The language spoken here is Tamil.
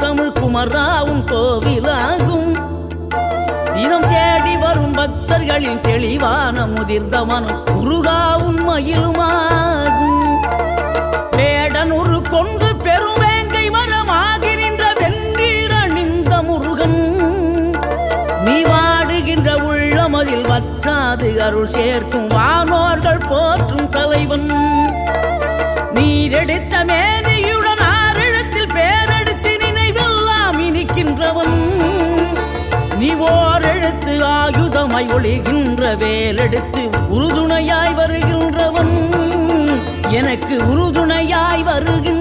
தமிழ் குமராவும் கோவிலாகும். தினம் தேடி வரும் பக்தர்களின் தெளிவான முதிர்ந்த மனம் முருகாவும் மயிலுமாகும். வேடனூறு கொண்டு பெருவேங்கை மரமாகி நின்ற வென்றீரணிந்த முருகன், நீ வாடுகின்ற உள்ளமதில் வற்றாது அருள் சேர்க்கும் வானோர்கள் போற்றும் தலைவன். நீரெடுத்த மேனியுடன் ஆறிடத்தில் பேரெடுத்து நினைவெல்லாம் இனிக்கின்றவன், நீ ஓரெழுத்து ஆயுதமாய் ஒளிகின்ற வேலெடுத்து உறுதுணையாய் வருகின்றவன், எனக்கு உறுதுணையாய் வருகின்ற